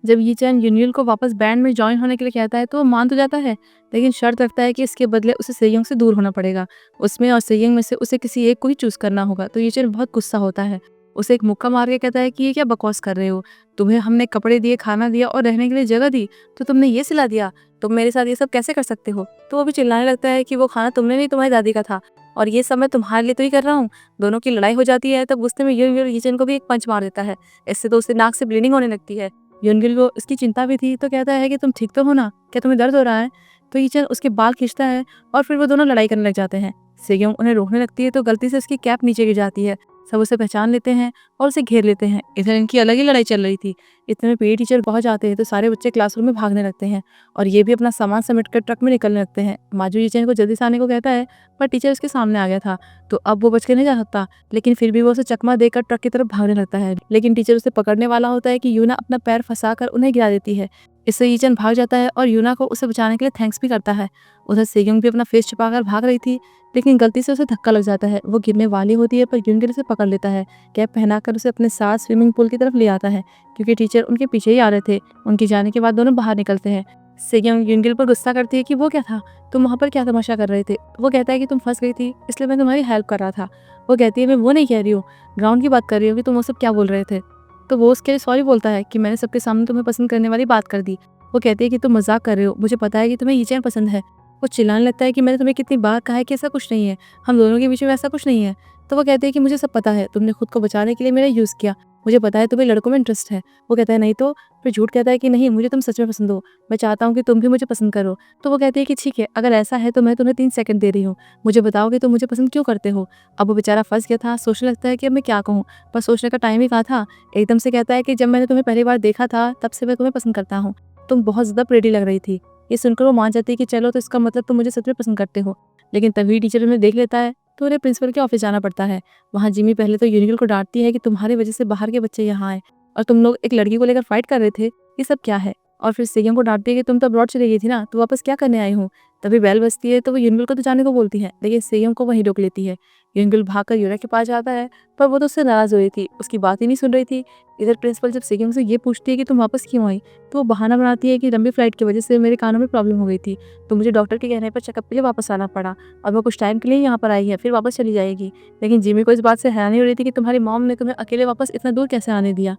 जब ये चैन यूनियन को वापस बैंड में जॉइन होने के लिए कहता है तो वो मान तो जाता है, लेकिन शर्त रखता है कि इसके बदले उसे सेयोंग से दूर होना पड़ेगा। उसमें और सेयोंग में से उसे किसी एक को ही चूज करना होगा। तो ये चैन बहुत गुस्सा होता है, उसे एक मुक्का मार के कहता है कि ये क्या बकवास कर रहे हो, तुम्हें हमने कपड़े दिए, खाना दिया और रहने के लिए जगह दी, तो तुमने ये सिला दिया, तुम मेरे साथ ये सब कैसे कर सकते हो। तो वो भी चिल्लाने लगता है कि वो खाना तुमने नहीं, तुम्हारी दादी का था, और ये सब मैं तुम्हारे लिए तो ही कर रहा हूँ। दोनों की लड़ाई हो जाती है। तब गुस्से में यूनगिल यीचन को भी एक पंच मार देता है। इससे तो उससे नाक से ब्लीडिंग होने लगती है। यूनगिल को इसकी चिंता भी थी, तो कहता है कि तुम ठीक तो हो ना, क्या तुम्हें दर्द हो रहा है। तो यीचन उसके बाल खींचता है और फिर वो दोनों लड़ाई करने लग जाते हैं। सेयोंग उन्हें रोकने लगती है तो गलती से उसकी कैप नीचे गिर जाती है। सब उसे पहचान लेते हैं और उसे घेर लेते हैं। इधर इनकी अलग ही लड़ाई चल रही थी। इतने में पीटी टीचर पहुंच जाते हैं तो सारे बच्चे क्लासरूम में भागने लगते हैं और ये भी अपना सामान समेट कर ट्रक में निकलने लगते हैं। माजू यीचन को जल्दी से आने को कहता है, पर टीचर उसके सामने आ गया था, तो अब वो बच के नहीं जा सकता। लेकिन फिर भी वो उसे चकमा देकर ट्रक की तरफ भागने लगता है, लेकिन टीचर उसे पकड़ने वाला होता है कि यूना अपना पैर फंसाकर उन्हें गिरा देती है। इससे यीचन भाग जाता है और यूना को उसे बचाने के लिए थैंक्स भी करता है। उधर सेयोंग भी अपना फेस छुपाकर भाग रही थी, लेकिन गलती से उसे धक्का लग जाता है। वो गिरने वाली होती है, पर यूनगिल उसे पकड़ लेता है। कैप पहनाकर उसे अपने साथ स्विमिंग पूल की तरफ ले आता है, क्योंकि टीचर उनके पीछे ही आ रहे थे। उनके जाने के बाद दोनों बाहर निकलते हैं। सेयोंग यूनगिल पर गुस्सा करती है कि वो क्या था, तुम वहाँ पर क्या तमाशा कर रहे थे। वो कहता है कि तुम फंस गई थी, इसलिए मैं तुम्हारी हेल्प कर रहा था। वो कहती है, मैं वो नहीं कह रही हूँ, ग्राउंड की बात कर रही हूँ कि तुम वो सब क्या बोल रहे थे। तो वो उसके लिए सॉरी बोलता है कि मैंने सबके सामने तुम्हें पसंद करने वाली बात कर दी। वो कहती है कि तुम मजाक कर रहे हो, मुझे पता है कि तुम्हें यीचन पसंद है। वो चिल्लाने लगता है कि मैंने तुम्हें कितनी बार कहा है कि ऐसा कुछ नहीं है, हम दोनों के बीच में ऐसा कुछ नहीं है। तो वो कहते हैं कि मुझे सब पता है, तुमने खुद को बचाने के लिए मेरा यूज़ किया, मुझे पता है तुम्हें लड़कों में इंटरेस्ट है। वो कहता है नहीं तो, फिर झूठ कहता है कि नहीं, मुझे तुम सच में पसंद हो, मैं चाहता हूँ कि तुम भी मुझे पसंद करो। तो वो कहती है कि ठीक है, अगर ऐसा है तो मैं तुम्हें 3 सेकंड दे रही हूँ, मुझे बताओ कि तुम मुझे पसंद क्यों करते हो। अब वो बेचारा फंस गया था, सोचने लगता है कि अब मैं क्या कहूँ, पर सोचने का टाइम ही कहा था। एकदम से कहता है कि जब मैंने तुम्हें पहली बार देखा था तब से मैं तुम्हें पसंद करता हूँ, तुम बहुत ज़्यादा प्रेटी लग रही थी। ये सुनकर वो मान जाती है कि चलो, तो इसका मतलब तुम मुझे सच में पसंद करते हो। लेकिन तभी टीचर उन्हें देख लेता है तो उन्हें प्रिंसिपल के ऑफिस जाना पड़ता है। वहाँ जिमी पहले तो यूनिकल को डांटती है कि तुम्हारी वजह से बाहर के बच्चे यहाँ आए और तुम लोग एक लड़की को लेकर फाइट कर रहे थे, ये सब क्या है। और फिर सेयोंग को डांटती है कि तुम तो अब्रॉड चली गई थी ना, तो वापस क्या करने आई हूँ। तभी बेल बजती है तो वो यूनिकल को तो जाने को बोलती है, लेकिन सेयोंग को वहीं रोक लेती है। यूनिकल भागकर यूना के पास जाता है, पर वो तो उससे नाराज हो रही थी, उसकी बात ही नहीं सुन रही थी। इधर प्रिंसिपल जब सेयोंग से ये पूछती है कि तुम वापस क्यों आई, तो वो बहाना बनाती है कि लंबी फ्लाइट की वजह से मेरे कानों में प्रॉब्लम हो गई थी, तो मुझे डॉक्टर के कहने पर चेकअप के लिए वापस आना पड़ा और वो कुछ टाइम के लिए यहाँ पर आई है, फिर वापस चली जाएगी। लेकिन जिमी को इस बात से हैरानी हो रही थी कि तुम्हारी मॉम ने तुम्हें अकेले वापस इतना दूर कैसे आने दिया।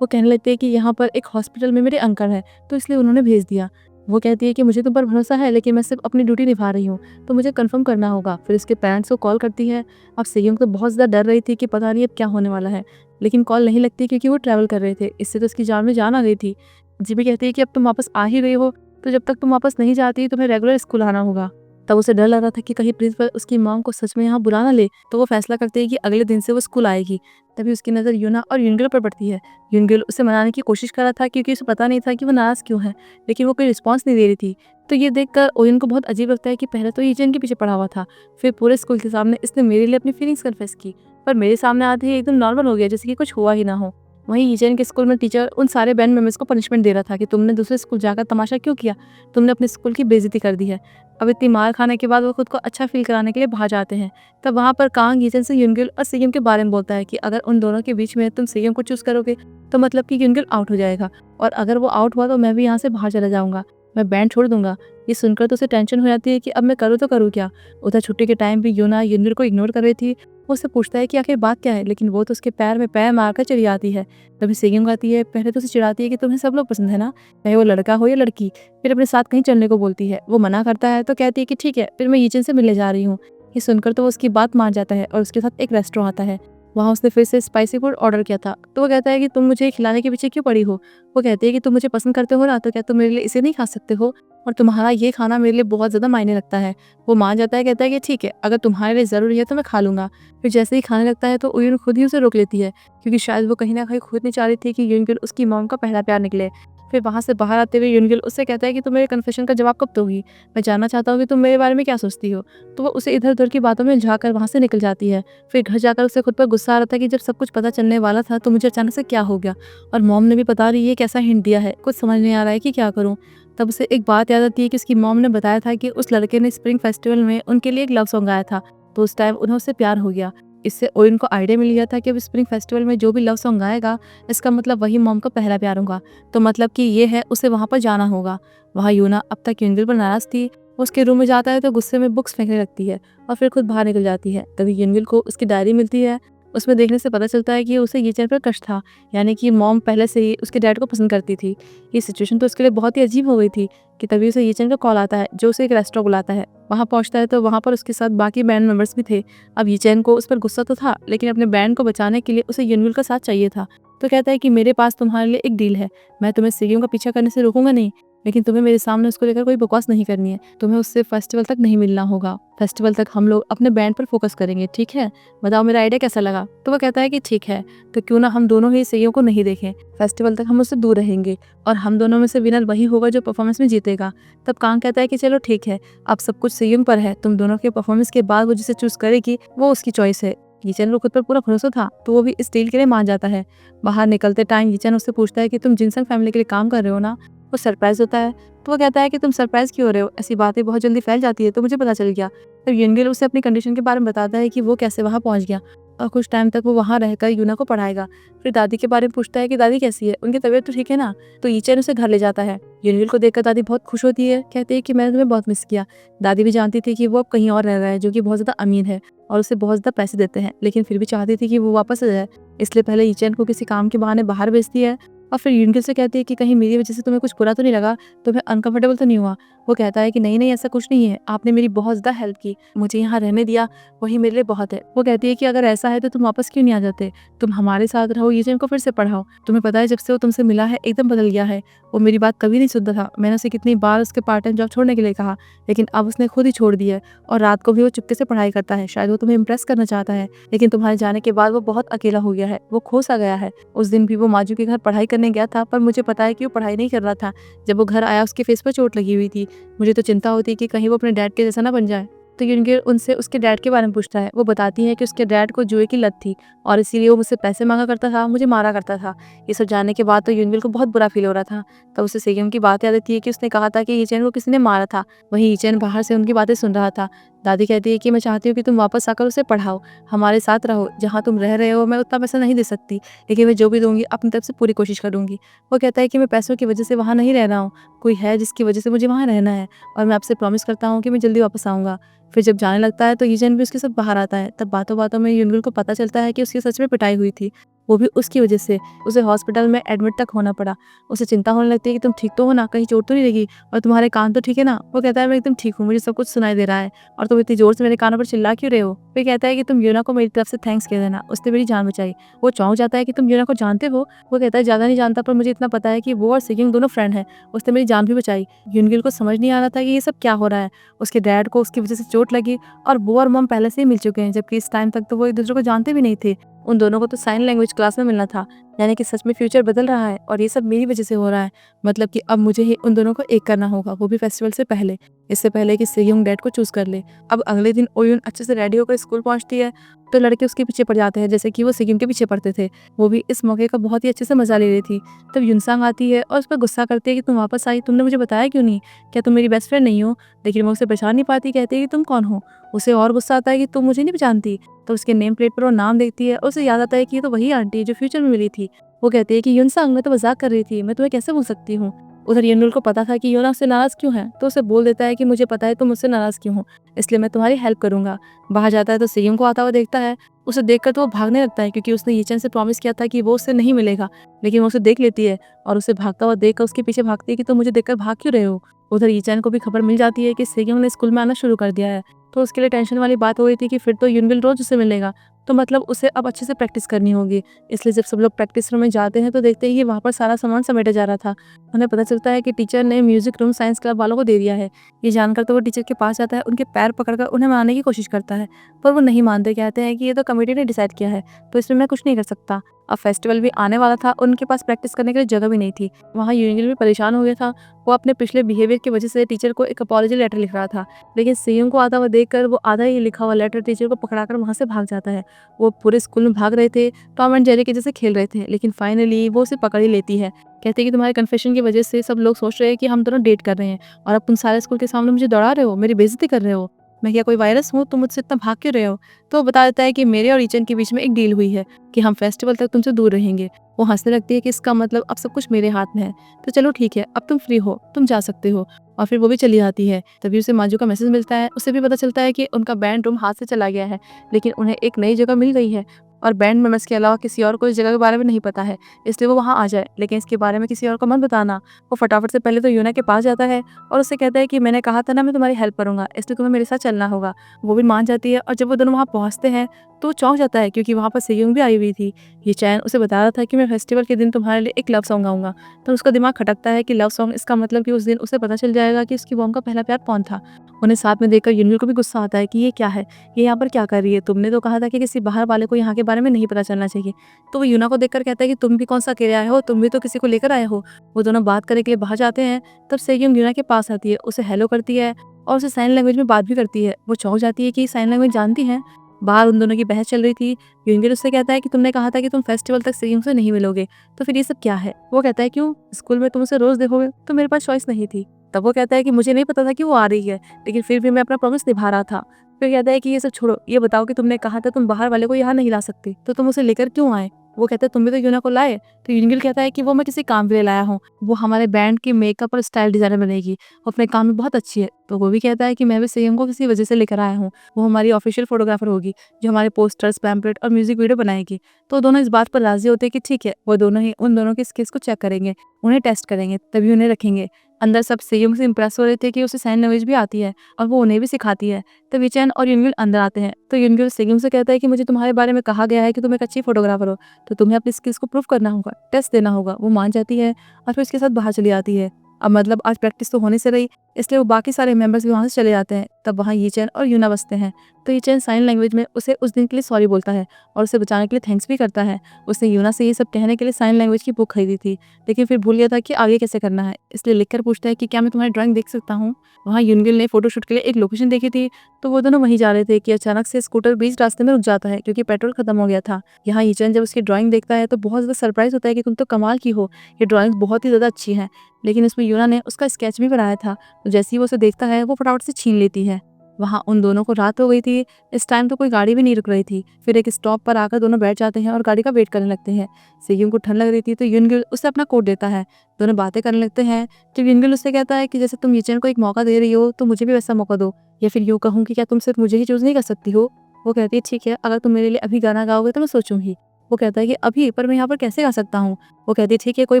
वो कहने लगती है कि यहाँ पर एक हॉस्पिटल में मेरे अंकल हैं, तो इसलिए उन्होंने भेज दिया। वो कहती है कि मुझे तुम पर भरोसा है, लेकिन मैं सिर्फ अपनी ड्यूटी निभा रही हूँ, तो मुझे कंफर्म करना होगा। फिर उसके पेरेंट्स को कॉल करती है। अब सेयोंग तो बहुत ज़्यादा डर रही थी कि पता नहीं अब क्या होने वाला है, लेकिन कॉल नहीं लगती क्योंकि वो ट्रैवल कर रहे थे, इससे तो उसकी जान में जान आ गई थी। जिमी कहती है कि अब तुम वापस आ ही गई हो, तो जब तक तुम वापस नहीं जाती तुम्हें रेगुलर स्कूल आना होगा। तब उसे डर लग रहा था कि कहीं प्रिंसिपल उसकी मॉम को सच में यहाँ बुला ना ले, तो वो फैसला करती है कि अगले दिन से वो स्कूल आएगी। तभी उसकी नज़र यूना और यूनगिल पर पड़ती है। यूनगिल उसे मनाने की कोशिश कर रहा था क्योंकि उसे पता नहीं था कि वो नाराज़ क्यों है, लेकिन वो कोई रिस्पॉन्स नहीं दे रही थी। तो ये देखकर ओयन को बहुत अजीब लगता है कि पहले तो यीचन के पीछे पड़ा हुआ था, फिर पूरे स्कूल के सामने इसने मेरे लिए अपनी फीलिंग्स कन्फेस की, पर मेरे सामने आते ही एकदम नॉर्मल हो गया, जैसे कि कुछ हुआ ही ना हो। वहीं यीचन के स्कूल में टीचर उन सारे बैंड मेंबर्स को पनिशमेंट दे रहा था कि तुमने दूसरे स्कूल जाकर तमाशा क्यों किया, तुमने अपने स्कूल की बेइज्जती कर दी है। अब इतनी मार खाने के बाद वो खुद को अच्छा फील कराने के लिए बाहर जाते हैं। तब वहाँ पर कांग यीचन से यूनगिल और सेयोंग के बारे में बोलता है कि अगर उन दोनों के बीच में तुम सेयोंग को चूज करोगे तो मतलब कि यूनगिल आउट हो जाएगा, और अगर वो आउट हुआ तो मैं भी यहाँ से बाहर चला जाऊंगा, मैं बैंड छोड़ दूंगा। ये सुनकर तो उसे टेंशन हो जाती है कि अब मैं करूँ तो करूँ क्या। उधर छुट्टी के टाइम भी यूना यूनगिल को इग्नोर कर रही थी। वो उससे पूछता है कि आखिर बात क्या है, लेकिन वो तो उसके पैर में पैर मारकर चली आती है। तभी सेयोंग आती है, पहले तो उसे चिढ़ाती है कि तुम्हें सब लोग पसंद है ना, चाहे वो लड़का हो या लड़की। फिर अपने साथ कहीं चलने को बोलती है। वो मना करता है तो कहती है कि ठीक है, फिर मैं यीचन से मिलने जा रही हूँ। ये सुनकर तो वो उसकी बात मान जाता है और उसके साथ एक रेस्टोरेंट आता है। वहाँ उसने फिर से स्पाइसी फूड ऑर्डर किया था, तो वो कहता है कि तुम मुझे खिलाने के पीछे क्यों पड़ी हो। वो कहती है कि तुम मुझे पसंद करते हो ना, तो क्या तुम मेरे लिए इसे नहीं खा सकते हो, और तुम्हारा ये खाना मेरे लिए बहुत ज़्यादा मायने रखता है। वो मान जाता है, कहता है कि ठीक है, अगर तुम्हारे लिए ज़रूरी है तो मैं खा लूँगा। फिर जैसे ही खाने लगता है तो उयुन खुद ही उसे रोक लेती है, क्योंकि शायद वो कहीं ना कहीं खुद नहीं चाह रही थी कि यूनगिल उसकी मॉम का पहला प्यार निकले। फिर वहाँ से बाहर आते हुए यूनगिल उससे कहता है कि तुम मेरे कन्फेशन का जवाब कब दोगी, मैं जानना चाहता हूँ कि तुम मेरे बारे में क्या सोचती हो। तो वो उसे इधर उधर की बातों में झाँकर वहाँ से निकल जाती है। फिर घर जाकर उसे खुद पर गुस्सा आ रहा था कि जब सब कुछ पता चलने वाला था तो मुझे अचानक से क्या हो गया, और मॉम ने भी पता नहीं ये कैसा हिंट दिया है, कुछ समझ नहीं आ रहा है कि क्या करूँ। तब उसे एक बात याद आती है कि उसकी मॉम ने बताया था कि उस लड़के ने स्प्रिंग फेस्टिवल में उनके लिए एक लव सॉन्ग गाया था, तो उस टाइम उन्हें उससे प्यार हो गया। इससे ओयन को आइडिया मिल गया था कि अब स्प्रिंग फेस्टिवल में जो भी लव सॉन्ग गाएगा, इसका मतलब वही मॉम का पहला प्यार होगा। तो मतलब कि ये है, उसे वहाँ पर जाना होगा। वहाँ यूना अब तक यूनगिल पर नाराज थी। वो उसके रूम में जाता है तो गुस्से में बुक्स फेंकने लगती है और फिर खुद बाहर निकल जाती है। तभी यूनगिल को उसकी डायरी मिलती है। उसमें देखने से पता चलता है कि उसे ये चैन पर क्रश था, यानी कि मॉम पहले से ही उसके डैड को पसंद करती थी। ये सिचुएशन तो उसके लिए बहुत ही अजीब हो गई थी कि तभी उसे ये चैन का कॉल आता है, जो उसे एक रेस्टोरेंट बुलाता है। वहाँ पहुँचता है तो वहाँ पर उसके साथ बाकी बैंड मेंबर्स भी थे। अब ये चैन को उस पर गुस्सा तो था, लेकिन अपने बैंड को बचाने के लिए उसे यूनगिल का साथ चाहिए था। तो कहता है कि मेरे पास तुम्हारे लिए एक डील है, मैं तुम्हें सेगियों का पीछा करने से रोकूंगा नहीं, लेकिन तुम्हें मेरे सामने उसको लेकर कोई बकवास नहीं करनी है। तुम्हें उससे फेस्टिवल तक नहीं मिलना होगा। फेस्टिवल तक हम लोग अपने बैंड पर फोकस करेंगे, ठीक है? बताओ मेरा आइडिया कैसा लगा? तो वो कहता है कि ठीक है, तो क्यों ना हम दोनों ही सेगियों को नहीं देखें। फेस्टिवल तक हम उससे दूर रहेंगे और हम दोनों में से विनर वही होगा जो परफॉर्मेंस में जीतेगा। तब कांग कहता है कि चलो ठीक है, अब सब कुछ सेगियों पर है। तुम दोनों के परफॉर्मेंस के बाद वो जिसे चूज करेगी वो उसकी चॉइस है। यीचन को खुद पर पूरा भरोसा था, तो वो भी इस डील के लिए मान जाता है। बाहर निकलते टाइम यीचन उससे पूछता है कि तुम जिनसंग फैमिली के लिए काम कर रहे हो ना? वो सरप्राइज होता है। तो वो कहता है कि तुम सरप्राइज क्यों हो रहे हो? ऐसी बातें बहुत जल्दी फैल जाती है, तो मुझे पता चल गया। तब यूनगिल उसे अपनी कंडीशन के बारे में बताता है कि वो कैसे वहाँ पहुँच गया और कुछ टाइम तक वो वहाँ रहकर यूना को पढ़ाएगा। फिर दादी के बारे में पूछता है कि दादी कैसी है, उनकी तबीयत तो ठीक है ना? तो यीचन उसे घर ले जाता है। यूनगिल को देखकर दादी बहुत खुश होती है, कहती है कि मैंने तुम्हें बहुत मिस किया। दादी भी जानती थी कि वो अब कहीं और रह रहा है, जो कि बहुत ज़्यादा अमीर है और उसे बहुत ज़्यादा पैसे देते हैं, लेकिन फिर भी चाहती थी कि वो वापस आ जाए। इसलिए पहले यीचन को किसी काम के बहाने बाहर भेजती है और फिर यूनगिल से कहती है कि कहीं मेरी वजह से तुम्हें कुछ बुरा तो नहीं लगा, तुम्हें अनकंफर्टेबल तो नहीं हुआ? वो कहता है कि नहीं नहीं, ऐसा कुछ नहीं है, आपने मेरी बहुत ज़्यादा हेल्प की, मुझे यहाँ रहने दिया, वही मेरे लिए बहुत है। वो कहती है कि अगर ऐसा है तो तुम वापस क्यों नहीं आ जाते? तुम हमारे साथ रहो, यीचन को फिर से पढ़ाओ। तुम्हें पता है जब से वो तुमसे मिला है एकदम बदल गया है। वो मेरी बात कभी नहीं सुनता था। मैंने उसे कितनी बार उसके पार्ट टाइम जॉब छोड़ने के लिए कहा, लेकिन अब उसने खुद ही छोड़ दिया है और रात को भी वो चुपके से पढ़ाई करता है। शायद वो तुम्हें इम्प्रेस करना चाहता है, लेकिन तुम्हारे जाने के बाद वो बहुत अकेला हो गया है, वो खो सा गया है। उस दिन भी वो माजू के घर पढ़ाई करने गया था, पर मुझे पता है कि वो पढ़ाई नहीं कर रहा था। जब वो घर आया उसके फेस पर चोट लगी हुई थी। मुझे तो चिंता होती कि कहीं वो अपने डैड के जैसा ना बन जाए। तो यूनगिल उनसे उसके डैड के बारे में पूछता है। वो बताती है कि उसके डैड को जुए की लत थी और इसीलिए वो मुझसे पैसे मांगा करता था, मुझे मारा करता था। ये सब जानने के बाद तो यूनगिल को बहुत बुरा फील हो रहा था। तब उसे सेगियोन की बात याद आती है कि उसने कहा था कि यीचेन को किसी ने मारा था। वहीं यीचेन बाहर से उनकी बातें सुन रहा था। दादी कहती है कि मैं चाहती हूँ कि तुम वापस आकर उसे पढ़ाओ, हमारे साथ रहो। जहाँ तुम रह रहे हो मैं उतना पैसा नहीं दे सकती, लेकिन मैं जो भी दूंगी अपनी तरफ से पूरी कोशिश करूंगी। वो कहता है कि मैं पैसों की वजह से वहाँ नहीं रह रहा हूँ, कोई है जिसकी वजह से मुझे वहाँ रहना है और मैं आपसे प्रॉमिस करता हूँ कि मैं जल्दी वापस आऊँगा। फिर जब जाने लगता है तो यीचेन भी उसके साथ बाहर आता है। तब बातों बातों में यूनगिल को पता चलता है कि उसकी सच में पिटाई हुई थी, वो भी उसकी वजह से। उसे हॉस्पिटल में एडमिट तक होना पड़ा। उसे चिंता होने लगती है कि तुम ठीक तो हो ना, कहीं चोट तो नहीं लगी और तुम्हारे कान तो ठीक है ना? वो कहता है मैं एकदम ठीक हूँ, मुझे सब कुछ सुनाई दे रहा है और तुम इतनी जोर से मेरे कानों पर चिल्ला क्यों रहे हो? फिर कहता है कि तुम यूना को मेरी तरफ से थैंक्स कह देना, उसने मेरी जान बचाई। वो चौंक जाता है कि तुम यूना को जानते हो? वो कहता है ज़्यादा नहीं जानता, पर मुझे इतना पता है कि वो और सेगिंग दोनों फ्रेंड हैं, उसने मेरी जान भी बचाई। यूनगिल को समझ नहीं आ रहा था कि ये सब क्या हो रहा है। उसके डैड को उसकी वजह से चोट लगी और वो और मॉम पहले से ही मिल चुके हैं, जबकि इस टाइम तक तो वो एक दूसरे को जानते भी नहीं थे। उन दोनों को तो साइन लैंग्वेज क्लास में मिलना था, यानी कि सच में फ्यूचर बदल रहा है और ये सब मेरी वजह से हो रहा है। मतलब कि अब मुझे ही उन दोनों को एक करना होगा, वो भी फेस्टिवल से पहले, इससे पहले कि सेयोंग डैड को चूज कर ले। अब अगले दिन ओयुन अच्छे से रेडी होकर स्कूल पहुंचती है तो लड़के उसके पीछे पड़ जाते हैं, जैसे कि वो सेयोंग के पीछे पड़ते थे। वो भी इस मौके का बहुत ही अच्छे से मजा ले रही थी। तब युनसांग आती है और उस पर गुस्सा करती है कि तुम वापस आई, तुमने मुझे बताया क्यों नहीं? क्या तुम मेरी बेस्ट फ्रेंड नहीं हो? लेकिन वो उसे पहचान नहीं पाती, कहती है कि तुम कौन हो? उसे और गुस्सा आता है कि तुम मुझे नहीं पहचानती। तो उसके नेम प्लेट पर वो नाम देखती है और उसे याद आता है कि ये तो वही आंटी है जो फ्यूचर में मिली थी। वो कहती है कि युनसांग, मैं तो मजाक कर रही थी, मैं तुम्हें कैसे भूल सकती हूँ? उधर युनुल को पता था कि योना उससे नाराज क्यों है, तो उसे बोल देता है कि मुझे पता है तुम मुझसे नाराज क्यों हो, इसलिए मैं तुम्हारी हेल्प करूंगा। बाहर जाता है तो सेयुंग को आता हुआ देखता है। उसे देखकर तो वो भागने लगता है, क्योंकि उसने यीचन से प्रॉमिस किया था कि वो उससे नहीं मिलेगा। लेकिन वो उसे देख लेती है और उसे भागता हुआ देखकर उसके पीछे भागती है कि तुम मुझे देखकर भाग क्यों रहे हो। उधर यीचन को भी खबर मिल जाती है कि सेयुंग ने स्कूल में आना शुरू कर दिया है, तो उसके लिए टेंशन वाली बात हो रही थी कि फिर तो युनविल रोज उसे मिलेगा, तो मतलब उसे अब अच्छे से प्रैक्टिस करनी होगी। इसलिए जब सब लोग प्रैक्टिस रूम में जाते हैं तो देखते हैं कि वहाँ पर सारा सामान समेटा जा रहा था। उन्हें पता चलता है कि टीचर ने म्यूजिक रूम साइंस क्लब वालों को दे दिया है। ये जानकर तो वो टीचर के पास जाता है, उनके पैर पकड़कर उन्हें मनाने की कोशिश करता है, पर वो नहीं मानते, कहते हैं कि ये तो कमेटी ने डिसाइड किया है, तो इसमें मैं कुछ नहीं कर सकता। अब फेस्टिवल भी आने वाला था, उनके पास प्रैक्टिस करने के लिए जगह भी नहीं थी। वहाँ यूनियन भी परेशान हो गया था। वो अपने पिछले बिहेवियर की वजह से टीचर को एक अपॉलॉजी लेटर लिख रहा था, लेकिन सेयुंग को आता हुआ देखकर वो आधा ही लिखा हुआ लेटर टीचर को पकड़ाकर वहाँ से भाग जाता है। वो पूरे स्कूल में भाग रहे थे, टॉम एंड जेरी के जैसे खेल रहे थे, लेकिन फाइनली वो उसे पकड़ ही लेती है। कहते हैं कि तुम्हारे कन्फेशन की वजह से सब लोग सोच रहे हैं कि हम दोनों डेट कर रहे हैं और अब तुम सारे स्कूल के सामने मुझे दौड़ा रहे हो, मेरी बेइज्जती कर रहे हो। मैं क्या कोई वायरस हूँ, तुम मुझसे इतना भाग क्यों रहे हो? तो वो बता देता है कि मेरे और ईचन के बीच में एक डील हुई है कि हम फेस्टिवल तक तुमसे दूर रहेंगे। वो हंसने लगती है कि इसका मतलब अब सब कुछ मेरे हाथ में है। तो चलो ठीक है, अब तुम फ्री हो, तुम जा सकते हो। और फिर वो भी चली जाती है। तभी उसे मांजू का मैसेज मिलता है। उसे भी पता चलता है कि उनका बैंड रूम हाथ से चला गया है, लेकिन उन्हें एक नई जगह मिल गई है और बैंड मेंबर्स के अलावा किसी और को इस जगह के बारे में नहीं पता है, इसलिए वो वहाँ आ जाए। लेकिन इसके बारे में किसी और को मत बताना। वो फटाफट से पहले तो यूना के पास जाता है और उससे कहता है कि मैंने कहा था ना मैं तुम्हारी हेल्प करूंगा, इसलिए तुम्हें मेरे साथ चलना होगा। वो भी मान जाती है और जब वो दोनों वहाँ पहुँचते हैं तो वो चौंक जाता है क्योंकि वहाँ पर सेयोंग भी आई हुई थी। ये चैन उसे बता रहा था कि मैं फेस्टिवल के दिन तुम्हारे लिए एक लव सॉन्ग गाऊंगा। तो उसका दिमाग खटकता है कि लव सॉन्ग, इसका मतलब कि उस दिन उसे पता चल जाएगा कि उसकी बॉम का पहला प्यार कौन था। उन्हें साथ में देखकर यूनगिल को भी गुस्सा आता है कि ये क्या है, ये यहाँ पर क्या कर रही है, तुमने तो कहा था कि किसी बाहर वाले को यहाँ के बारे में नहीं पता चलना चाहिए। तो वो यूना को देखकर कहता है कि तुम भी कौन सा अकेले आए हो, तुम भी तो किसी को लेकर आए हो। वो दोनों बात करने के लिए बाहर जाते हैं। तब सेयोंग यूना के पास आती है, उसे हेलो करती है और उसे साइन लैंग्वेज में बात भी करती है। वो चौंक जाती है कि साइन लैंग्वेज जानती है। बाहर उन दोनों की बहस चल रही थी। यूनगिल उससे कहता है कि तुमने कहा था कि तुम फेस्टिवल तक सेयोंग से नहीं मिलोगे, तो फिर ये सब क्या है? वो कहता है क्यों, स्कूल में तुम उसे रोज देखोगे, तो मेरे पास चॉइस नहीं थी। तब वो कहता है कि मुझे नहीं पता था कि वो आ रही है, लेकिन फिर भी मैं अपना प्रॉमिस निभा रहा था। फिर कहता है कि ये सब छोड़ो, ये बताओ कि तुमने कहा था तुम बाहर वाले को यहाँ नहीं ला सकती, तो तुम उसे लेकर क्यों आए? वो कहता है तुम भी तो यूना को लाए। तो यूनगिल कहता है कि वो मैं किसी काम के लिए लाया हूँ, वो हमारे बैंड की मेकअप और स्टाइल डिजाइनर बनेगी, वो अपने काम में बहुत अच्छी है। तो वो भी कहता है कि मैं भी सेयोंग को किसी वजह से लेकर आया हूँ, वो हमारी ऑफिशियल फोटोग्राफर होगी जो हमारे पोस्टर्स, पैम्पलेट और म्यूजिक वीडियो बनाएगी। तो दोनों इस बात पर राजी होते हैं कि ठीक है, वो दोनों ही उन दोनों की स्किल्स को चेक करेंगे, उन्हें टेस्ट करेंगे, तभी उन्हें रखेंगे। अंदर सब सेयोंग से इम्प्रेस हो रहे थे कि उसे साइन लैंग्वेज भी आती है और वो उन्हें भी सिखाती है। तब ईचन और यूनगिल अंदर आते हैं। तो यूनगिल सेयोंग से कहता है कि मुझे तुम्हारे बारे में कहा गया है कि तुम एक अच्छी फोटोग्राफर हो, तो तुम्हें अपनी स्किल्स को प्रूव करना होगा, टेस्ट देना होगा। वो मान जाती है और फिर उसके साथ बाहर चली आती है। अब मतलब आज प्रैक्टिस तो होने से रही, इसलिए वो बाकी सारे मेंबर्स भी वहाँ से चले जाते हैं। तब वहाँ यीचेन और यूना बसते हैं। तो यीचेन साइन लैंग्वेज में उसे उस दिन के लिए सॉरी बोलता है और उसे बचाने के लिए थैंक्स भी करता है। उसने यूना से ये सब कहने के लिए साइन लैंग्वेज की बुक खरीदी थी, लेकिन फिर भूल गया था कि आगे कैसे करना है, इसलिए लिखकर पूछता है कि क्या मैं तुम्हारी ड्राइंग देख सकता हूँ। वहाँ यूनगिल ने फोटोशूट के लिए एक लोकेशन देखी थी, तो वो दोनों वहीं जा रहे थे कि अचानक से स्कूटर बीच रास्ते में रुक जाता है क्योंकि पेट्रोल खत्म हो गया था। यहाँ यीचेन जब उसकी ड्राइंग देखता है तो बहुत ज़्यादा सरप्राइज होता है कि तुम तो कमाल की हो, ये ड्राइंग बहुत ही ज़्यादा अच्छी है। लेकिन इसमें यूना ने उसका स्केच भी बनाया था, तो जैसे ही वो उसे देखता है वो फटाफट से छीन लेती है। वहाँ उन दोनों को रात हो गई थी। इस टाइम तो कोई गाड़ी भी नहीं रुक रही थी। फिर एक स्टॉप पर आकर दोनों बैठ जाते हैं और गाड़ी का वेट करने लगते हैं। सेयोंग को ठंड लग रही थी तो यूनगिल उसे अपना कोट देता है। दोनों बातें करने लगते हैं। जब यूनगिल उससे कहता है कि जैसे तुम यीचेन को एक मौका दे रही हो तो मुझे भी वैसा मौका दो, या फिर यूँ कहूँ कि क्या तुम सिर्फ मुझे ही चूज नहीं कर सकती हो? वो कहती है ठीक है, अगर तुम मेरे लिए अभी गाना गाओगे तो मैं सोचूंगी। वो कहता है कि अभी, पर मैं यहाँ पर कैसे गा सकता हूँ? वो कहती है ठीक है, कोई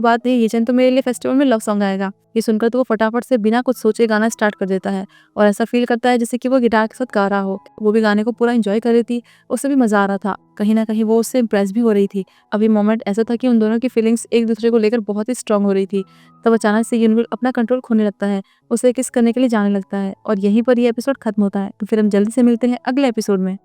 बात नहीं, यीचेन तो मेरे लिए फेस्टिवल में लव सॉन्ग गाएगा। ये सुनकर तो वो फटाफट से बिना कुछ सोचे गाना स्टार्ट कर देता है और ऐसा फील करता है जैसे कि वो गिटार के साथ गा रहा हो। वो भी गाने को पूरा एंजॉय कर रही थी, उसे भी मजा आ रहा था। कहीं ना कहीं वो उससे इम्प्रेस भी हो रही थी। अब ये मोमेंट ऐसा था कि उन दोनों की फीलिंग्स एक दूसरे को लेकर बहुत ही स्ट्रांग हो रही थी। तब अचानक से यूनगिल अपना कंट्रोल खोने लगता है, उसे किस करने के लिए जाने लगता है और यहीं पर ये एपिसोड खत्म होता है। तो फिर हम जल्दी से मिलते हैं अगले एपिसोड में।